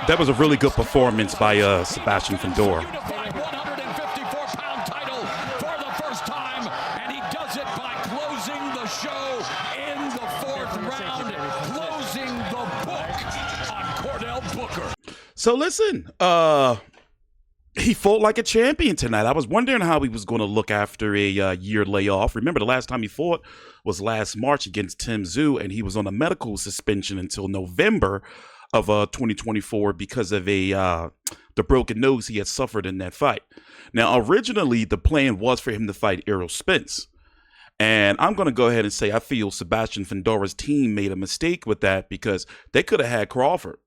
That was a really good performance by Sebastian Fundora. Unified 154-pound title for the first time, and he does it by closing the show in the fourth round, closing the book on Cordell Booker. So listen, he fought like a champion tonight. I was wondering how he was going to look after a year layoff. Remember, the last time he fought was last March against Tim Tszyu, and he was on a medical suspension until November of 2024 because of the broken nose he had suffered in that fight. Now, originally, the plan was for him to fight Errol Spence. And I'm going to go ahead and say I feel Sebastian Fundora's team made a mistake with that because they could have had Crawford.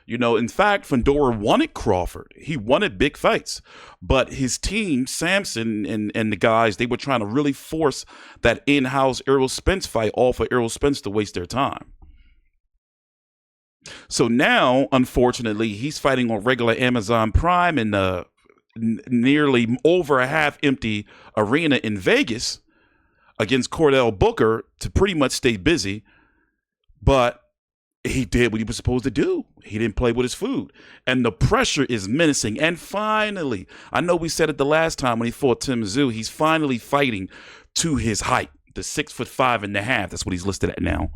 You know, in fact, Fundora wanted Crawford. He wanted big fights. But his team, Samson and the guys, they were trying to really force that in-house Errol Spence fight all for Errol Spence to waste their time. So now, unfortunately, he's fighting on regular Amazon Prime in the nearly over a half-empty arena in Vegas against Cordell Booker to pretty much stay busy. But he did what he was supposed to do. He didn't play with his food. And the pressure is menacing. And finally, I know we said it the last time when he fought Tim Tszyu, he's finally fighting to his height, the 6'5.5". That's what he's listed at now.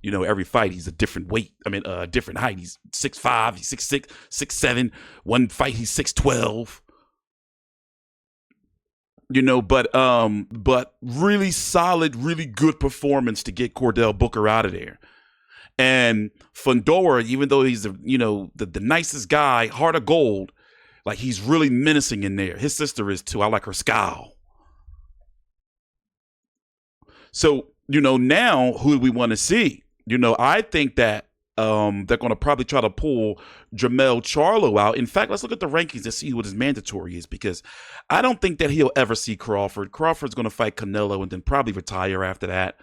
You know, every fight, he's a different weight. I mean, a different height. He's 6'5", he's 6'6", 6'7". One fight, he's 6'12". You know, but really solid, really good performance to get Cordell Booker out of there. And Fundora, even though he's the nicest guy, heart of gold, like he's really menacing in there. His sister is too. I like her scowl. So, you know, now who do we want to see? You know, I think that they're going to probably try to pull Jermell Charlo out. In fact, let's look at the rankings and see what his mandatory is, because I don't think that he'll ever see Crawford. Crawford's going to fight Canelo and then probably retire after that.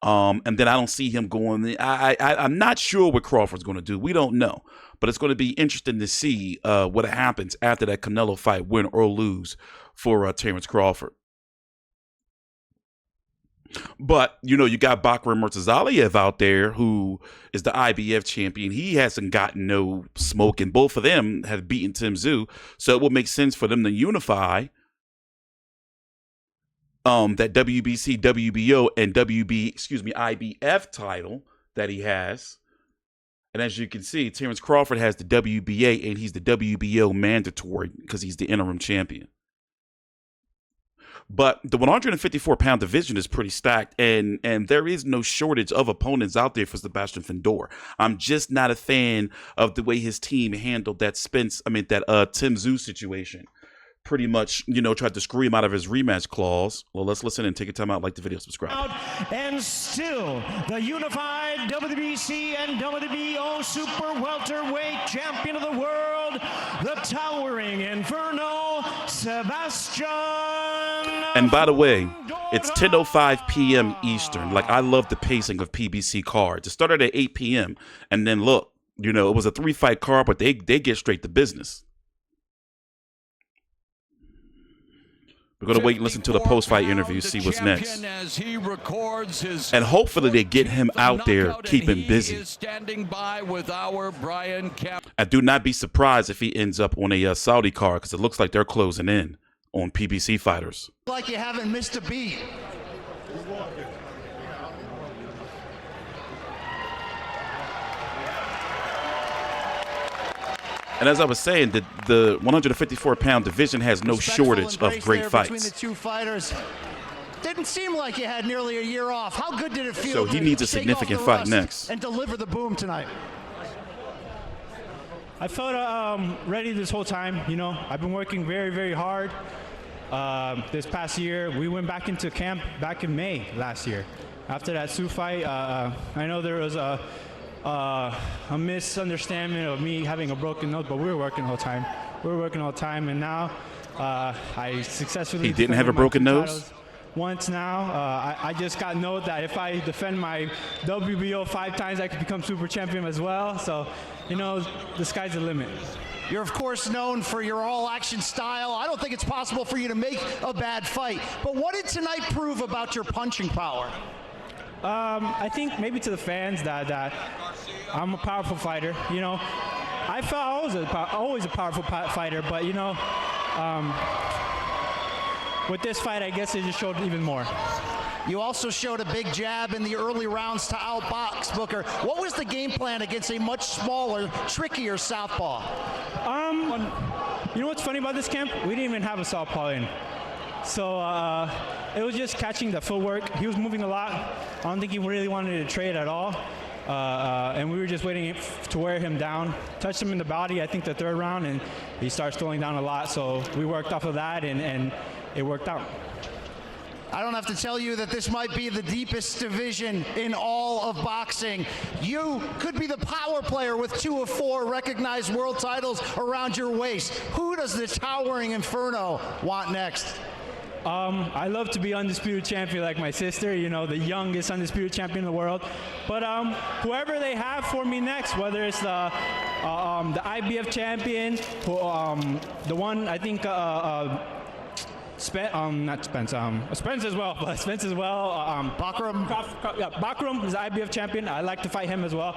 And then I don't see him going. I'm not sure what Crawford's going to do. We don't know. But it's going to be interesting to see what happens after that Canelo fight, win or lose for Terrence Crawford. But, you know, you got Bakram Murtazaliev out there, who is the IBF champion. He hasn't gotten no smoke, and both of them have beaten Tim Tszyu. So it will make sense for them to unify that WBC, WBO, and IBF title that he has. And as you can see, Terrence Crawford has the WBA, and he's the WBO mandatory because he's the interim champion. But the 154-pound division is pretty stacked, and there is no shortage of opponents out there for Sebastian Fundora. I'm just not a fan of the way his team handled that Tim Tszyu situation. Pretty much, you know, tried to screw him out of his rematch clause. Well, let's listen and take a time out, like the video, subscribe. And still, the unified WBC and WBO super welterweight champion of the world, the towering Inferno, Sebastian. And by the way, it's 10:05 p.m. Eastern. Like, I love the pacing of PBC cards. It started at 8 p.m. and then look, you know, it was a 3-fight card, but they get straight to business. We're going to wait and listen to the post-fight interview, see what's next. And hopefully they get him out there, keep him busy. And do not be surprised if he ends up on a Saudi card, because it looks like they're closing in on PBC fighters. Like you haven't missed a beat. And as I was saying, the 154-pound division has no shortage of great fights. Between the two fighters. Didn't seem like you had nearly a year off. How good did it feel? So he needs a significant fight next. And deliver the boom tonight. I felt ready this whole time. You know, I've been working very, very hard. This past year, we went back into camp back in May last year. After that Tszyu fight, I know there was a misunderstanding of me having a broken nose, but we were working all the time. And now I successfully. He didn't have a broken nose? Once now. I just got note that if I defend my WBO 5 times, I could become super champion as well. So, you know, the sky's the limit. You're, of course, known for your all-action style. I don't think it's possible for you to make a bad fight. But what did tonight prove about your punching power? I think maybe to the fans that I'm a powerful fighter. You know, I felt always a powerful fighter, but you know, with this fight, I guess it just showed even more. You also showed a big jab in the early rounds to outbox Booker. What was the game plan against a much smaller, trickier southpaw? You know what's funny about this camp? We didn't even have a southpaw in. So it was just catching the footwork. He was moving a lot. I don't think he really wanted to trade at all. And we were just waiting to wear him down. Touched him in the body, I think the third round, and he started slowing down a lot. So we worked off of that, and it worked out. I don't have to tell you that this might be the deepest division in all of boxing. You could be the power player with 2 of 4 recognized world titles around your waist. Who does the towering Inferno want next? I love to be undisputed champion like my sister, you know, the youngest undisputed champion in the world. But whoever they have for me next, whether it's the IBF champion, the one I think Spence as well. Bakram? Bakram is the IBF champion. I'd like to fight him as well.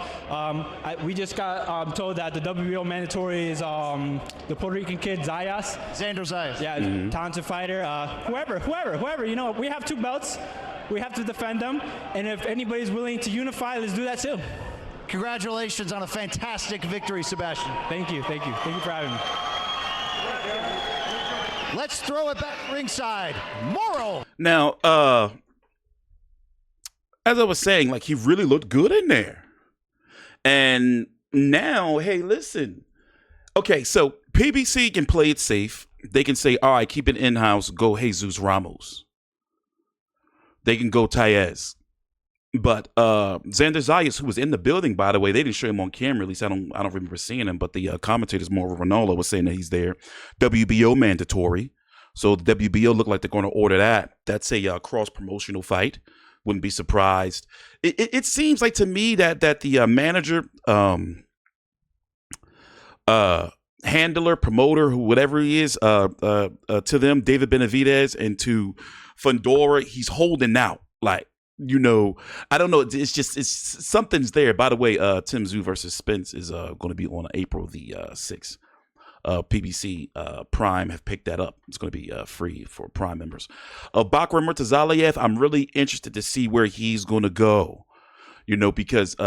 We just got told that the WBO mandatory is the Puerto Rican kid, Zayas. Xander Zayas. Yeah, talented fighter. Whoever. You know, we have 2 belts. We have to defend them. And if anybody's willing to unify, let's do that too. Congratulations on a fantastic victory, Sebastian. Thank you for having me. Let's throw it back ringside. Morrow. Now, as I was saying, like, he really looked good in there. And now, hey, listen. Okay, so PBC can play it safe. They can say, all right, keep it in-house, go Jesus Ramos. They can go Taez. But Xander Zayas, who was in the building, by the way, they didn't show him on camera. At least I don't remember seeing him. But the commentators, Mauro Ranallo, was saying that he's there. WBO mandatory, so the WBO look like they're going to order that. That's a cross promotional fight. Wouldn't be surprised. It seems like to me that the manager, handler, promoter, whatever he is, to them, David Benavidez, and to Fundora, he's holding out. Like, you know, I don't know. It's something's there. By the way, Tim Tszyu versus Spence is going to be on April the 6th. PBC Prime have picked that up. It's going to be free for Prime members. Bakram Murtazaliev, I'm really interested to see where he's going to go. You know, because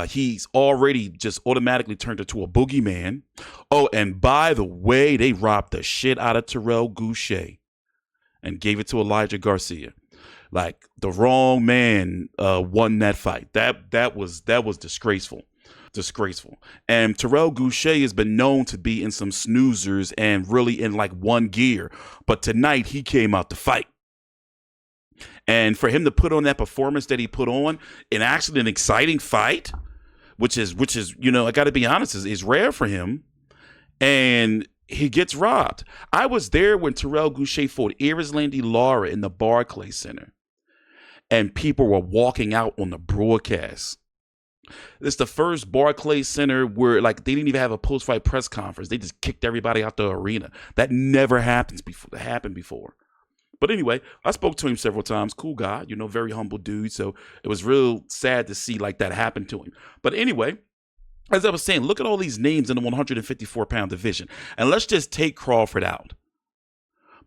he's already just automatically turned into a boogeyman. Oh, and by the way, they robbed the shit out of Terrell Gausha and gave it to Elijah Garcia. Like, the wrong man won that fight. That was disgraceful. And Terrell Gausha has been known to be in some snoozers and really in like one gear. But tonight he came out to fight. And for him to put on that performance that he put on, and actually an exciting fight, which is you know, I got to be honest, is rare for him. And he gets robbed. I was there when Terrell Gausha fought Erislandy Lara in the Barclays Center. And people were walking out on the broadcast. It's the first Barclays Center where, like, they didn't even have a post-fight press conference. They just kicked everybody out the arena. That never happened before. But anyway, I spoke to him several times. Cool guy, you know, very humble dude. So it was real sad to see like that happen to him. But anyway, as I was saying, look at all these names in the 154-pound division. And let's just take Crawford out.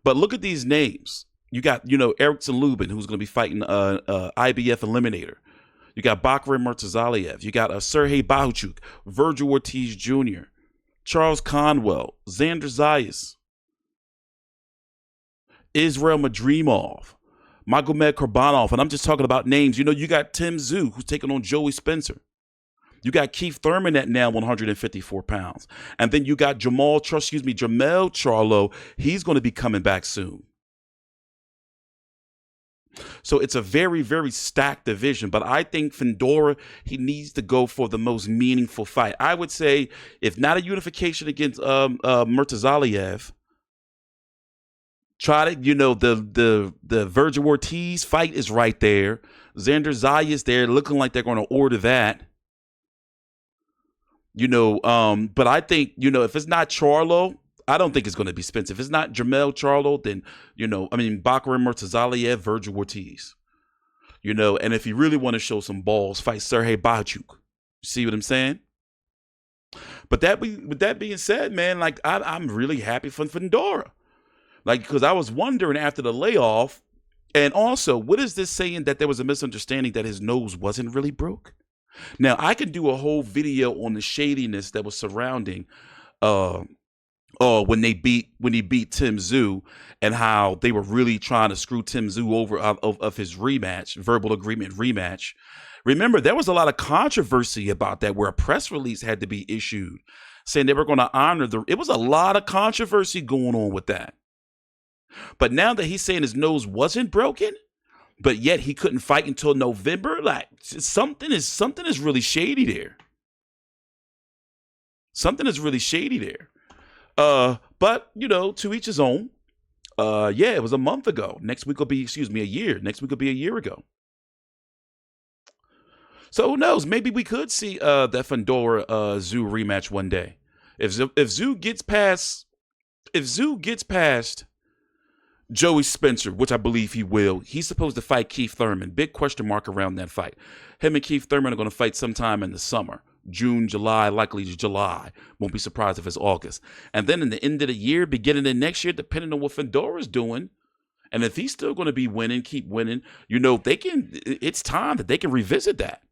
But look at these names. You got, you know, Erickson Lubin, who's going to be fighting IBF Eliminator. You got Bakram Murtazaliev. You got Sergey Bahuchuk, Virgil Ortiz Jr., Charles Conwell, Xander Zayas, Israel Madrimov, Magomed Kurbanov. And I'm just talking about names. You know, you got Tim Tszyu, who's taking on Joey Spencer. You got Keith Thurman at now 154 pounds. And then you got Jamel Charlo. He's going to be coming back soon. So it's a very, very stacked division. But I think Fundora, he needs to go for the most meaningful fight. I would say, if not a unification against Murtazaliev, try to, you know, the Virgil Ortiz fight is right there. Xander Zayas, they're looking like they're going to order that. You know, but I think, you know, if it's not Charlo, I don't think it's going to be Spence. If it's not Jamel Charlo, then, you know, I mean, Bakram Murtazaliev, Virgil Ortiz. You know, and if you really want to show some balls, fight Sergey Bahuchuk. You see what I'm saying? But with that being said, man, like I'm really happy for Fundora. Like, because I was wondering after the layoff, and also, what is this saying that there was a misunderstanding that his nose wasn't really broke? Now, I could do a whole video on the shadiness that was surrounding when he beat Tim Tszyu, and how they were really trying to screw Tim Tszyu over of his rematch, verbal agreement rematch. Remember, there was a lot of controversy about that, where a press release had to be issued saying they were going to honor it was a lot of controversy going on with that. But now that he's saying his nose wasn't broken, but yet he couldn't fight until November, like something is really shady there. Something is really shady there. But to each his own. Yeah, it was a month ago. Next week will be, a year. Next week will be a year ago. So who knows? Maybe we could see that Fundora Tszyu rematch one day. If Tszyu gets past Joey Spencer, which I believe he will, he's supposed to fight Keith Thurman. Big question mark around that fight. Him and Keith Thurman are going to fight sometime in the summer. June, July, likely July. Won't be surprised if it's August. And then in the end of the year, beginning of next year, depending on what Fundora's doing, and if he's still going to be winning, keep winning, it's time that they can revisit that.